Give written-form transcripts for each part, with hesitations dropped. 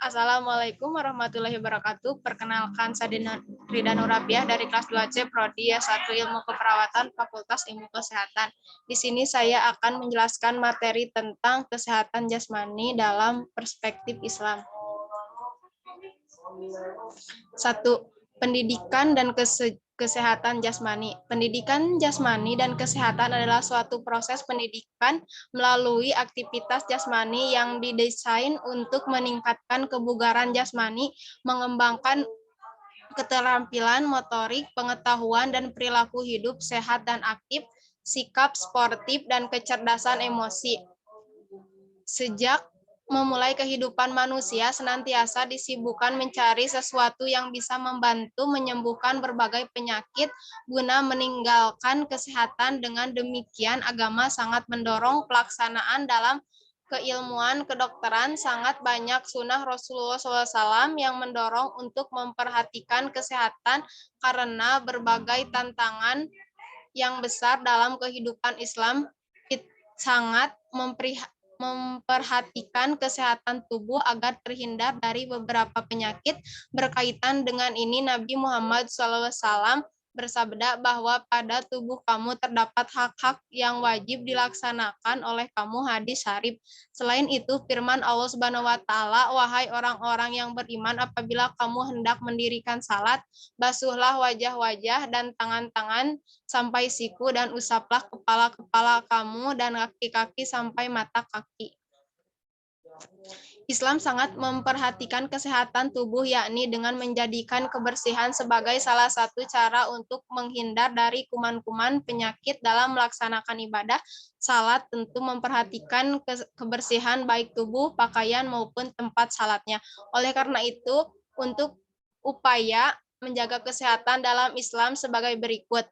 Assalamualaikum warahmatullahi wabarakatuh. Perkenalkan, saya Rida Nurabiah dari kelas 2C Prodi S1 Ilmu Keperawatan Fakultas Ilmu Kesehatan. Di sini saya akan menjelaskan materi tentang kesehatan jasmani dalam perspektif Islam. 1. Pendidikan dan kesehatan jasmani. Pendidikan jasmani dan kesehatan adalah suatu proses pendidikan melalui aktivitas jasmani yang didesain untuk meningkatkan kebugaran jasmani, mengembangkan keterampilan motorik, pengetahuan dan perilaku hidup sehat dan aktif, sikap sportif dan kecerdasan emosi. Sejak memulai kehidupan manusia senantiasa disibukkan mencari sesuatu yang bisa membantu menyembuhkan berbagai penyakit guna meninggalkan kesehatan. Dengan demikian, agama sangat mendorong pelaksanaan dalam keilmuan kedokteran. Sangat banyak sunnah Rasulullah SAW yang mendorong untuk memperhatikan kesehatan karena berbagai tantangan yang besar dalam kehidupan Islam sangat memperhatikan kesehatan tubuh agar terhindar dari beberapa penyakit. Berkaitan dengan ini, Nabi Muhammad SAW bersabda bahwa pada tubuh kamu terdapat hak-hak yang wajib dilaksanakan oleh kamu. Hadis syarif. Selain itu, firman Allah Subhanahu wa taala, wahai orang-orang yang beriman, apabila kamu hendak mendirikan salat, basuhlah wajah-wajah dan tangan-tangan sampai siku dan usaplah kepala-kepala kamu dan kaki-kaki sampai mata kaki. Islam sangat memperhatikan kesehatan tubuh, yakni dengan menjadikan kebersihan sebagai salah satu cara untuk menghindar dari kuman-kuman penyakit. Dalam melaksanakan ibadah salat tentu memperhatikan kebersihan baik tubuh, pakaian maupun tempat salatnya. Oleh karena itu, untuk upaya menjaga kesehatan dalam Islam sebagai berikut.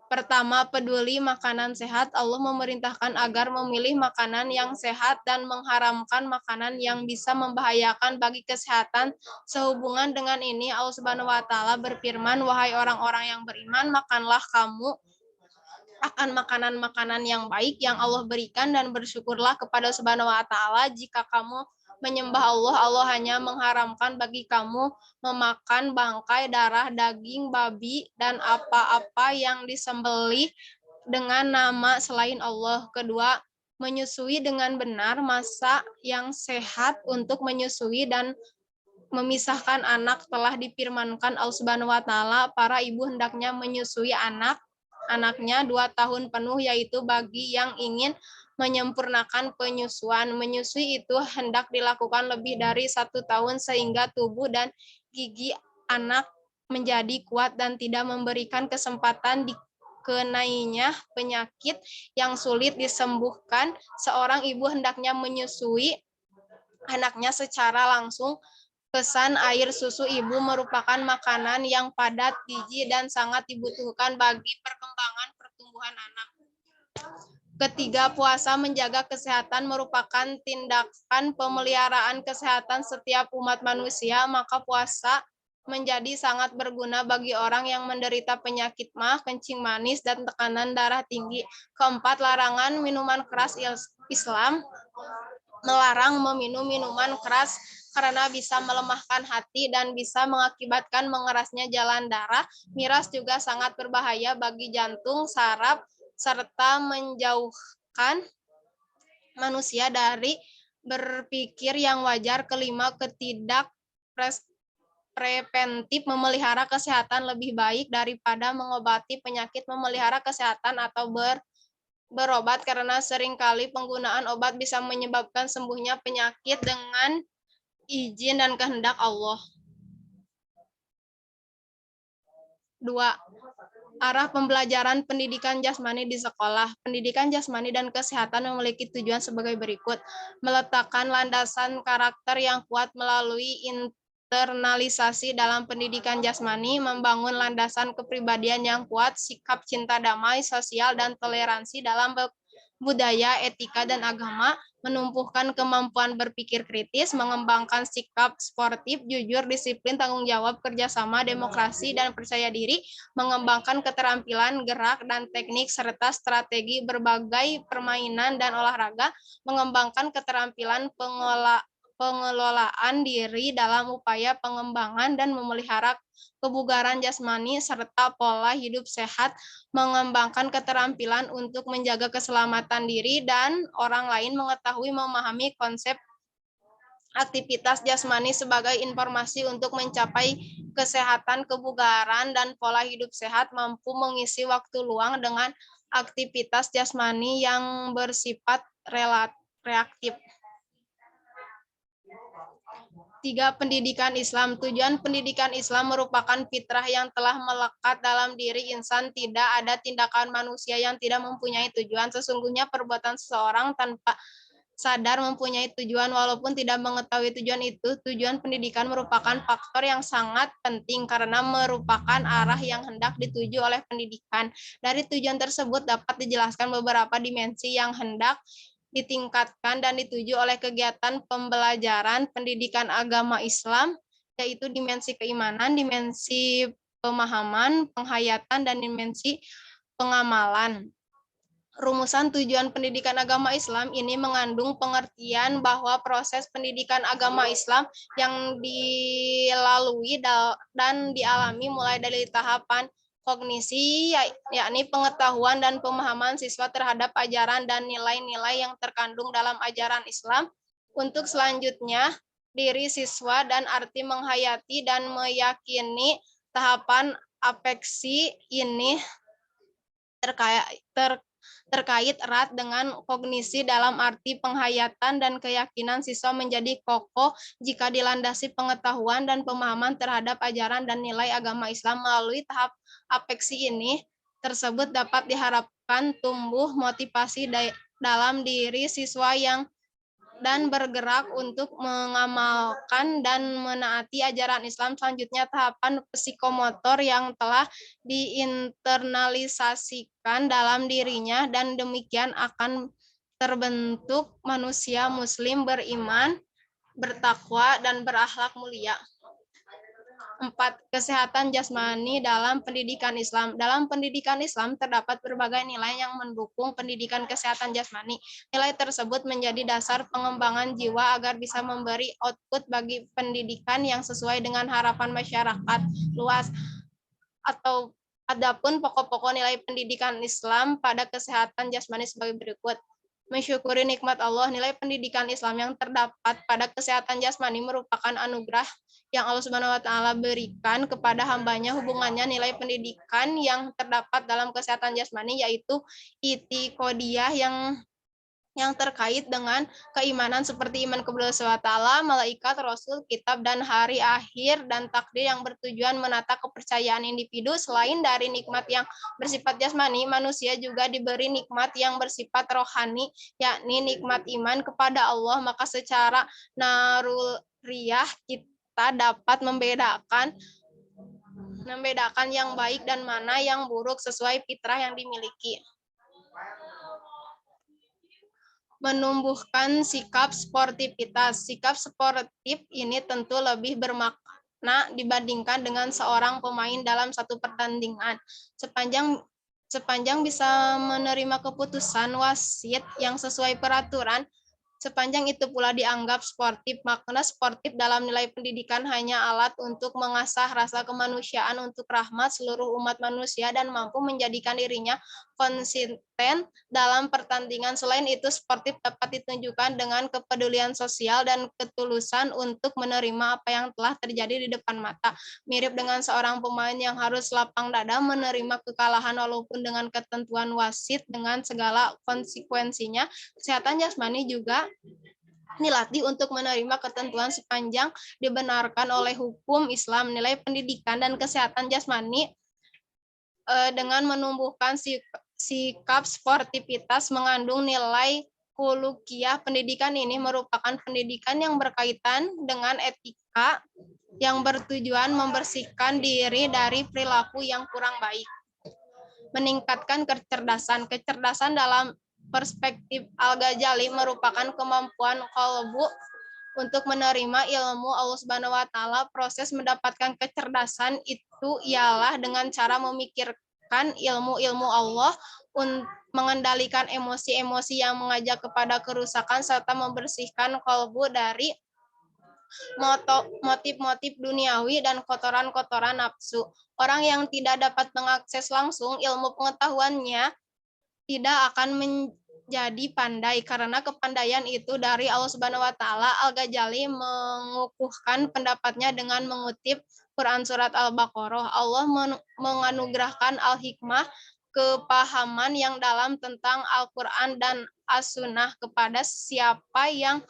Pertama, peduli makanan sehat. Allah memerintahkan agar memilih makanan yang sehat dan mengharamkan makanan yang bisa membahayakan bagi kesehatan. Sehubungan dengan ini, Allah Subhanahu wa taala berfirman, wahai orang-orang yang beriman, makanlah kamu akan makanan-makanan yang baik yang Allah berikan dan bersyukurlah kepada Subhanahu wa taala. Jika kamu menyembah Allah, Allah hanya mengharamkan bagi kamu memakan bangkai, darah, daging babi, dan apa-apa yang disembelih dengan nama selain Allah. Kedua, menyusui dengan benar. Masa yang sehat untuk menyusui dan memisahkan anak telah difirmankan Allah Subhanahu wa taala, para ibu hendaknya menyusui anaknya 2 tahun penuh, yaitu bagi yang ingin menyempurnakan penyusuan. Menyusui itu hendak dilakukan lebih dari 1 tahun sehingga tubuh dan gigi anak menjadi kuat dan tidak memberikan kesempatan dikenainya penyakit yang sulit disembuhkan. Seorang ibu hendaknya menyusui anaknya secara langsung. Pesan air susu ibu merupakan makanan yang padat gizi dan sangat dibutuhkan bagi perkembangan pertumbuhan anak. Ketiga, puasa menjaga kesehatan merupakan tindakan pemeliharaan kesehatan setiap umat manusia, maka puasa menjadi sangat berguna bagi orang yang menderita penyakit mah, kencing manis, dan tekanan darah tinggi. Keempat, larangan minuman keras. Islam melarang meminum minuman keras karena bisa melemahkan hati dan bisa mengakibatkan mengerasnya jalan darah. Miras juga sangat berbahaya bagi jantung, saraf, serta menjauhkan manusia dari berpikir yang wajar. Kelima, preventif memelihara kesehatan lebih baik daripada mengobati penyakit. Memelihara kesehatan atau berobat karena seringkali penggunaan obat bisa menyebabkan sembuhnya penyakit dengan izin dan kehendak Allah. 2. Arah pembelajaran pendidikan jasmani di sekolah. Pendidikan jasmani dan kesehatan memiliki tujuan sebagai berikut. Meletakkan landasan karakter yang kuat melalui internalisasi dalam pendidikan jasmani, membangun landasan kepribadian yang kuat, sikap cinta damai, sosial, dan toleransi dalam budaya, etika, dan agama, menumbuhkan kemampuan berpikir kritis, mengembangkan sikap sportif, jujur, disiplin, tanggung jawab, kerjasama, demokrasi, dan percaya diri, mengembangkan keterampilan gerak dan teknik, serta strategi berbagai permainan dan olahraga, mengembangkan keterampilan pengelolaan diri dalam upaya pengembangan dan memelihara kebugaran jasmani serta pola hidup sehat, mengembangkan keterampilan untuk menjaga keselamatan diri dan orang lain, mengetahui memahami konsep aktivitas jasmani sebagai informasi untuk mencapai kesehatan, kebugaran, dan pola hidup sehat, mampu mengisi waktu luang dengan aktivitas jasmani yang bersifat reaktif. 3. Pendidikan Islam. Tujuan pendidikan Islam merupakan fitrah yang telah melekat dalam diri insan. Tidak ada tindakan manusia yang tidak mempunyai tujuan. Sesungguhnya perbuatan seseorang tanpa sadar mempunyai tujuan walaupun tidak mengetahui tujuan itu. Tujuan pendidikan merupakan faktor yang sangat penting karena merupakan arah yang hendak dituju oleh pendidikan. Dari tujuan tersebut dapat dijelaskan beberapa dimensi yang hendak ditingkatkan dan dituju oleh kegiatan pembelajaran pendidikan agama Islam, yaitu dimensi keimanan, dimensi pemahaman, penghayatan, dan dimensi pengamalan. Rumusan tujuan pendidikan agama Islam ini mengandung pengertian bahwa proses pendidikan agama Islam yang dilalui dan dialami mulai dari tahapan kognisi, yakni pengetahuan dan pemahaman siswa terhadap ajaran dan nilai-nilai yang terkandung dalam ajaran Islam. Untuk selanjutnya, diri siswa dan arti menghayati dan meyakini tahapan afeksi ini terkait erat dengan kognisi dalam arti penghayatan dan keyakinan siswa menjadi kokoh jika dilandasi pengetahuan dan pemahaman terhadap ajaran dan nilai agama Islam. Melalui tahap afeksi ini tersebut dapat diharapkan tumbuh motivasi dalam diri siswa dan bergerak untuk mengamalkan dan menaati ajaran Islam. Selanjutnya, tahapan psikomotor yang telah diinternalisasikan dalam dirinya, dan demikian akan terbentuk manusia muslim beriman, bertakwa, dan berakhlak mulia. 4. Kesehatan jasmani dalam pendidikan Islam. Dalam pendidikan Islam terdapat berbagai nilai yang mendukung pendidikan kesehatan jasmani. Nilai tersebut menjadi dasar pengembangan jiwa agar bisa memberi output bagi pendidikan yang sesuai dengan harapan masyarakat luas. Adapun pokok-pokok nilai pendidikan Islam pada kesehatan jasmani sebagai berikut. Mensyukuri nikmat Allah. Nilai pendidikan Islam yang terdapat pada kesehatan jasmani merupakan anugerah yang Allah Subhanahu wa taala berikan kepada hambanya. Hubungannya nilai pendidikan yang terdapat dalam kesehatan jasmani yaitu itikadiyah yang terkait dengan keimanan seperti iman kepada Allah SWT, malaikat, rasul, kitab, dan hari akhir, dan takdir yang bertujuan menata kepercayaan individu. Selain dari nikmat yang bersifat jasmani, manusia juga diberi nikmat yang bersifat rohani, yakni nikmat iman kepada Allah. Maka secara naruriyah kita dapat membedakan yang baik dan mana yang buruk sesuai fitrah yang dimiliki. Menumbuhkan sikap sportivitas. Sikap sportif ini tentu lebih bermakna dibandingkan dengan seorang pemain dalam satu pertandingan. Sepanjang bisa menerima keputusan wasit yang sesuai peraturan, sepanjang itu pula dianggap sportif. Makna sportif dalam nilai pendidikan hanya alat untuk mengasah rasa kemanusiaan untuk rahmat seluruh umat manusia dan mampu menjadikan dirinya konsisten dalam pertandingan. Selain itu, sportif dapat ditunjukkan dengan kepedulian sosial dan ketulusan untuk menerima apa yang telah terjadi di depan mata. Mirip dengan seorang pemain yang harus lapang dada menerima kekalahan walaupun dengan ketentuan wasit dengan segala konsekuensinya, kesehatan jasmani juga dilatih untuk menerima ketentuan sepanjang dibenarkan oleh hukum Islam. Nilai pendidikan dan kesehatan jasmani dengan menumbuhkan sikap sportivitas mengandung nilai khuluqiyah. Pendidikan ini merupakan pendidikan yang berkaitan dengan etika yang bertujuan membersihkan diri dari perilaku yang kurang baik. Meningkatkan kecerdasan. Kecerdasan dalam perspektif Al-Ghazali merupakan kemampuan qalbu untuk menerima ilmu Allah Subhanahu wa taala. Proses mendapatkan kecerdasan itu ialah dengan cara memikirkan ilmu-ilmu Allah, mengendalikan emosi-emosi yang mengajak kepada kerusakan serta membersihkan qalbu dari motif-motif duniawi dan kotoran-kotoran nafsu. Orang yang tidak dapat mengakses langsung ilmu pengetahuannya tidak akan menjadi pandai, karena kepandaian itu dari Allah Subhanahu wa taala. Al-Ghazali mengukuhkan pendapatnya dengan mengutip Quran surat Al-Baqarah. Allah menganugerahkan al-hikmah, kepahaman yang dalam tentang Al-Quran dan As-Sunnah kepada siapa yang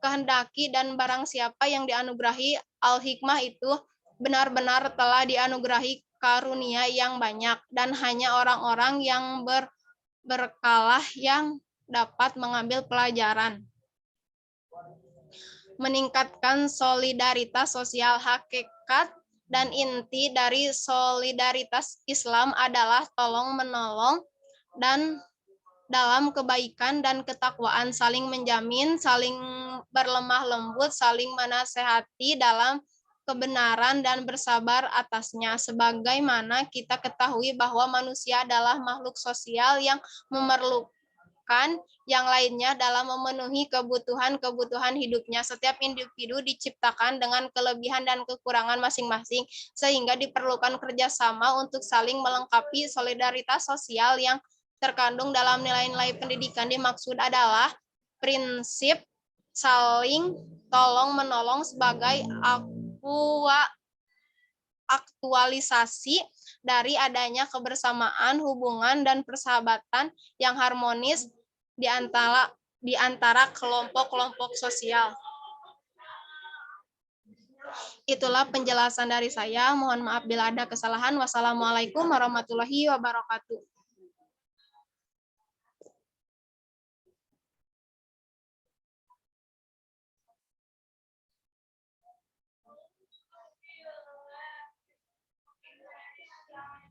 kehendaki, dan barang siapa yang dianugerahi al-hikmah itu benar-benar telah dianugerahi karunia yang banyak, dan hanya orang-orang yang berkalah yang dapat mengambil pelajaran. Meningkatkan solidaritas sosial. Hakikat dan inti dari solidaritas Islam adalah tolong-menolong dan dalam kebaikan dan ketakwaan, saling menjamin, saling berlemah lembut, saling menasehati dalam kebenaran dan bersabar atasnya. Sebagaimana kita ketahui bahwa manusia adalah makhluk sosial yang memerlukan yang lainnya dalam memenuhi kebutuhan-kebutuhan hidupnya. Setiap individu diciptakan dengan kelebihan dan kekurangan masing-masing, sehingga diperlukan kerjasama untuk saling melengkapi. Solidaritas sosial yang terkandung dalam nilai-nilai pendidikan dimaksud adalah prinsip saling tolong-menolong sebagai aktualisasi dari adanya kebersamaan, hubungan, dan persahabatan yang harmonis di antara kelompok-kelompok sosial. Itulah penjelasan dari saya. Mohon maaf bila ada kesalahan. Wassalamualaikum warahmatullahi wabarakatuh.